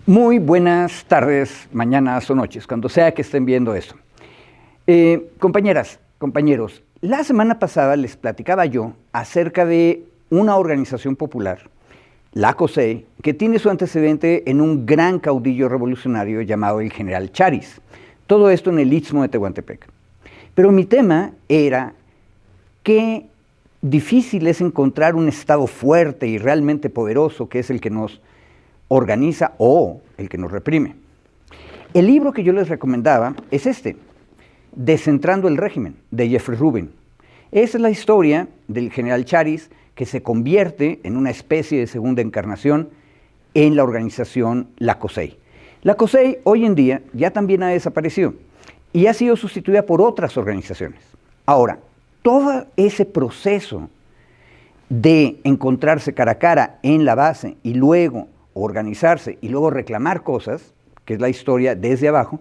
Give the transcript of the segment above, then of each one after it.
Muy buenas tardes, mañanas o noches, cuando sea que estén viendo esto. Compañeras, compañeros, la semana pasada les platicaba yo acerca de una organización popular, la COSEI, que tiene su antecedente en un gran caudillo revolucionario llamado el general Charis. Todo esto en el Istmo de Tehuantepec. Pero mi tema era qué difícil es encontrar un Estado fuerte y realmente poderoso, que es el que nos organiza o el que nos reprime. El libro que yo les recomendaba es este, Descentrando el régimen, de Jeffrey Rubin. Esa es la historia del general Charis, que se convierte en una especie de segunda encarnación en la organización la COSEI. La COSEI hoy en día ya también ha desaparecido y ha sido sustituida por otras organizaciones. Ahora, todo ese proceso de encontrarse cara a cara en la base y luego organizarse y luego reclamar cosas, que es la historia desde abajo,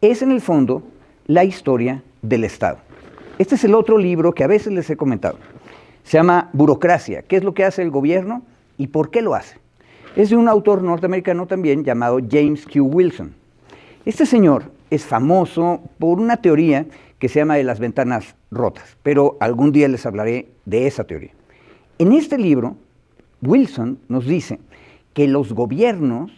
es en el fondo la historia del Estado. Este es el otro libro que a veces les he comentado. Se llama Burocracia, ¿qué es lo que hace el gobierno y por qué lo hace? Es de un autor norteamericano también llamado James Q. Wilson. Este señor es famoso por una teoría que se llama de las ventanas rotas, pero algún día les hablaré de esa teoría. En este libro, Wilson nos dice que los gobiernos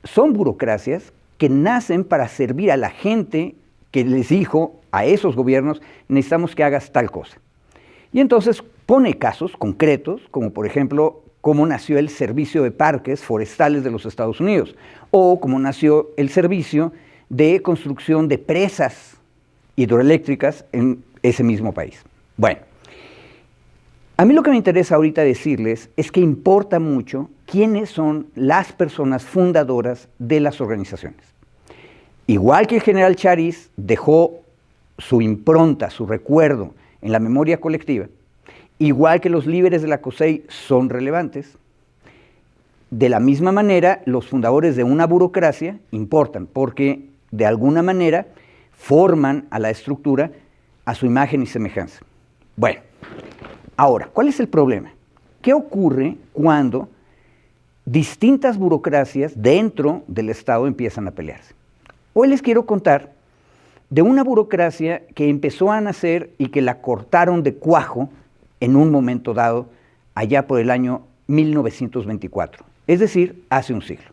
son burocracias que nacen para servir a la gente que les dijo a esos gobiernos, necesitamos que hagas tal cosa. Y entonces pone casos concretos, como por ejemplo, cómo nació el Servicio de Parques Forestales de los Estados Unidos, o cómo nació el Servicio de Construcción de Presas Hidroeléctricas en ese mismo país. Bueno, a mí lo que me interesa ahorita decirles es que importa mucho quiénes son las personas fundadoras de las organizaciones. Igual que el general Charis dejó su impronta, su recuerdo en la memoria colectiva, igual que los líderes de la COSEI son relevantes, de la misma manera los fundadores de una burocracia importan, porque de alguna manera forman a la estructura a su imagen y semejanza. Bueno, ahora, ¿cuál es el problema? ¿Qué ocurre cuando distintas burocracias dentro del Estado empiezan a pelearse? Hoy les quiero contar de una burocracia que empezó a nacer y que la cortaron de cuajo en un momento dado, allá por el año 1924, es decir, hace un siglo.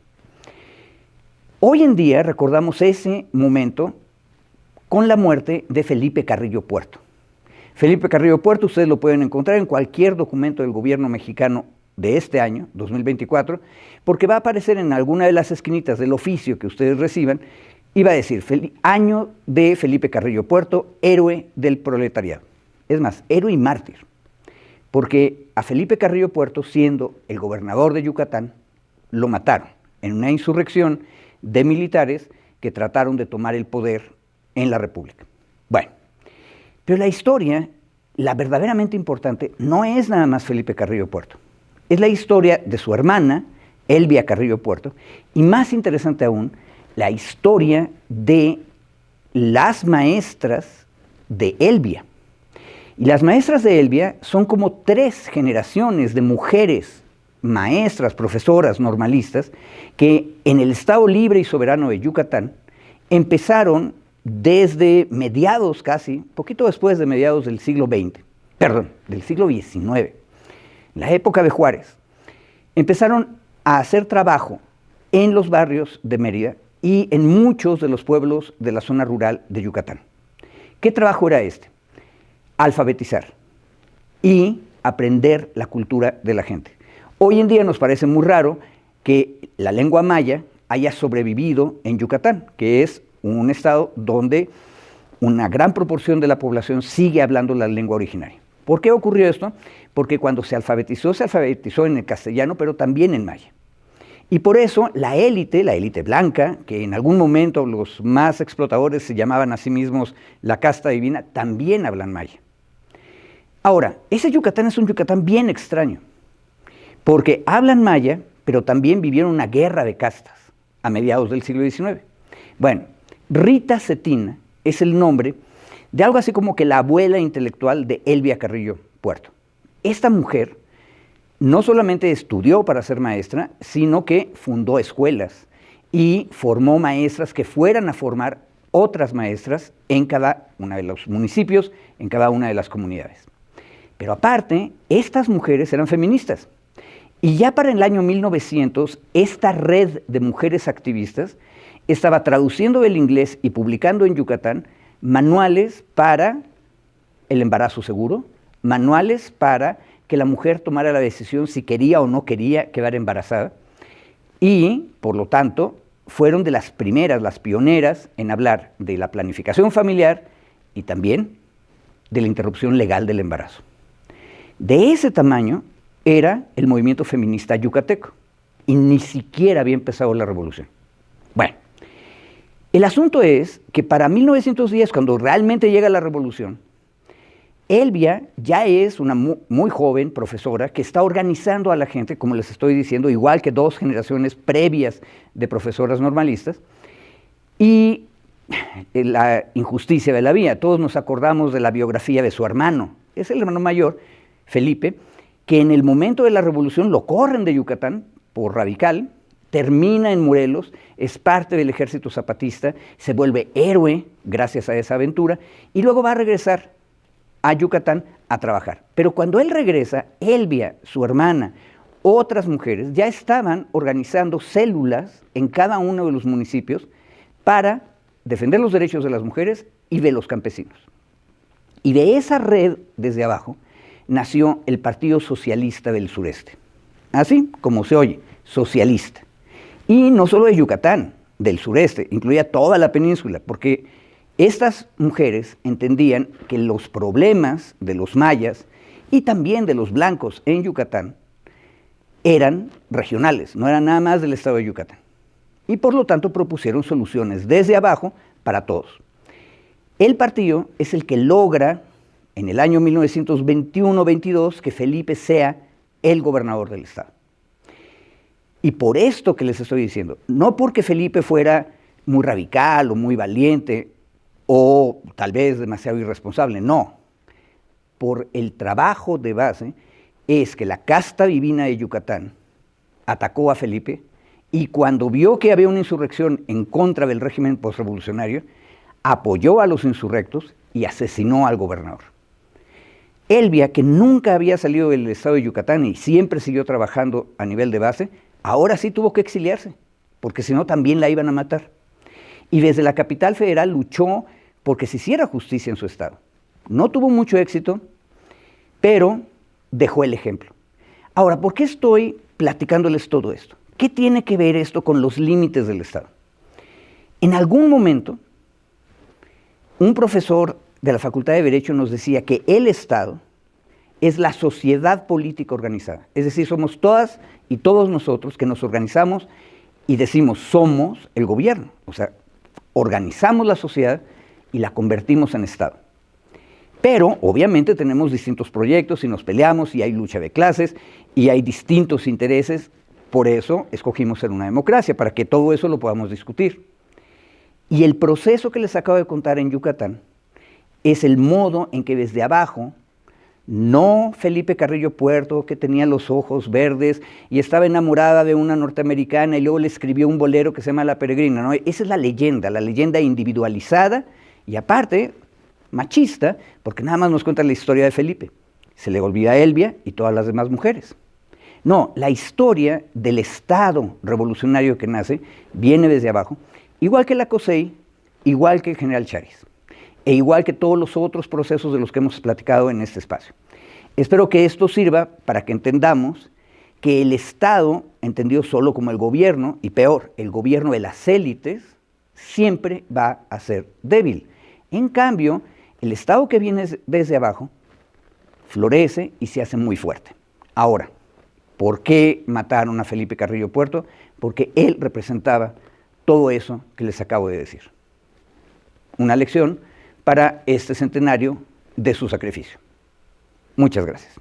Hoy en día recordamos ese momento con la muerte de Felipe Carrillo Puerto. Felipe Carrillo Puerto ustedes lo pueden encontrar en cualquier documento del gobierno mexicano de este año, 2024, porque va a aparecer en alguna de las esquinitas del oficio que ustedes reciban y va a decir, año de Felipe Carrillo Puerto, héroe del proletariado. Es más, héroe y mártir, porque a Felipe Carrillo Puerto, siendo el gobernador de Yucatán, lo mataron en una insurrección de militares que trataron de tomar el poder en la República. Bueno, pero la historia, la verdaderamente importante, no es nada más Felipe Carrillo Puerto. Es la historia de su hermana, Elvia Carrillo Puerto, y más interesante aún, la historia de las maestras de Elvia. Y las maestras de Elvia son como 3 generaciones de mujeres, maestras, profesoras, normalistas, que en el Estado Libre y Soberano de Yucatán empezaron desde mediados casi, poquito después de mediados del siglo XX, perdón, del siglo XIX, en la época de Juárez, empezaron a hacer trabajo en los barrios de Mérida y en muchos de los pueblos de la zona rural de Yucatán. ¿Qué trabajo era este? Alfabetizar y aprender la cultura de la gente. Hoy en día nos parece muy raro que la lengua maya haya sobrevivido en Yucatán, que es un estado donde una gran proporción de la población sigue hablando la lengua originaria. ¿Por qué ocurrió esto? Porque cuando se alfabetizó en el castellano, pero también en maya. Y por eso la élite blanca, que en algún momento los más explotadores se llamaban a sí mismos la casta divina, también hablan maya. Ahora, ese Yucatán es un Yucatán bien extraño, porque hablan maya, pero también vivieron una guerra de castas a mediados del siglo XIX. Bueno, Rita Cetina es el nombre de algo así como que la abuela intelectual de Elvia Carrillo Puerto. Esta mujer no solamente estudió para ser maestra, sino que fundó escuelas y formó maestras que fueran a formar otras maestras en cada uno de los municipios, en cada una de las comunidades. Pero aparte, estas mujeres eran feministas. Y ya para el año 1900, esta red de mujeres activistas estaba traduciendo del inglés y publicando en Yucatán manuales para el embarazo seguro, manuales para que la mujer tomara la decisión si quería o no quería quedar embarazada, y, por lo tanto, fueron de las primeras, las pioneras en hablar de la planificación familiar y también de la interrupción legal del embarazo. De ese tamaño era el movimiento feminista yucateco, y ni siquiera había empezado la revolución. Bueno, el asunto es que para 1910, cuando realmente llega la revolución, Elvia ya es una muy joven profesora que está organizando a la gente, como les estoy diciendo, igual que 2 generaciones previas de profesoras normalistas, y la injusticia de la vida. Todos nos acordamos de la biografía de su hermano, es el hermano mayor, Felipe, que en el momento de la revolución lo corren de Yucatán por radical, termina en Morelos, es parte del ejército zapatista, se vuelve héroe gracias a esa aventura, y luego va a regresar a Yucatán a trabajar. Pero cuando él regresa, Elvia, su hermana, otras mujeres ya estaban organizando células en cada uno de los municipios para defender los derechos de las mujeres y de los campesinos. Y de esa red, desde abajo, nació el Partido Socialista del Sureste. Así como se oye, socialista. Y no solo de Yucatán, del sureste, incluía toda la península, porque estas mujeres entendían que los problemas de los mayas y también de los blancos en Yucatán eran regionales, no eran nada más del estado de Yucatán. Y por lo tanto propusieron soluciones desde abajo para todos. El partido es el que logra en el año 1921-22 que Felipe sea el gobernador del estado. Y por esto que les estoy diciendo, no porque Felipe fuera muy radical o muy valiente, o tal vez demasiado irresponsable, no. Por el trabajo de base es que la casta divina de Yucatán atacó a Felipe, y cuando vio que había una insurrección en contra del régimen postrevolucionario, apoyó a los insurrectos y asesinó al gobernador. Elvia, que nunca había salido del estado de Yucatán y siempre siguió trabajando a nivel de base, ahora sí tuvo que exiliarse, porque si no también la iban a matar. Y desde la capital federal luchó porque se hiciera justicia en su estado. No tuvo mucho éxito, pero dejó el ejemplo. Ahora, ¿por qué estoy platicándoles todo esto? ¿Qué tiene que ver esto con los límites del estado? En algún momento, un profesor de la Facultad de Derecho nos decía que el estado es la sociedad política organizada. Es decir, somos todas y todos nosotros que nos organizamos y decimos somos el gobierno. O sea, organizamos la sociedad y la convertimos en estado. Pero, obviamente, tenemos distintos proyectos y nos peleamos y hay lucha de clases y hay distintos intereses. Por eso escogimos ser una democracia, para que todo eso lo podamos discutir. Y el proceso que les acabo de contar en Yucatán es el modo en que desde abajo, no Felipe Carrillo Puerto, que tenía los ojos verdes y estaba enamorada de una norteamericana y luego le escribió un bolero que se llama La Peregrina, ¿no? Esa es la leyenda individualizada y aparte machista, porque nada más nos cuenta la historia de Felipe. Se le olvida a Elvia y todas las demás mujeres. No, la historia del Estado revolucionario que nace viene desde abajo, igual que la COSEI, igual que el general Chávez, e igual que todos los otros procesos de los que hemos platicado en este espacio. Espero que esto sirva para que entendamos que el Estado, entendido solo como el gobierno, y peor, el gobierno de las élites, siempre va a ser débil. En cambio, el Estado que viene desde abajo florece y se hace muy fuerte. Ahora, ¿por qué mataron a Felipe Carrillo Puerto? Porque él representaba todo eso que les acabo de decir. Una lección para este centenario de su sacrificio. Muchas gracias.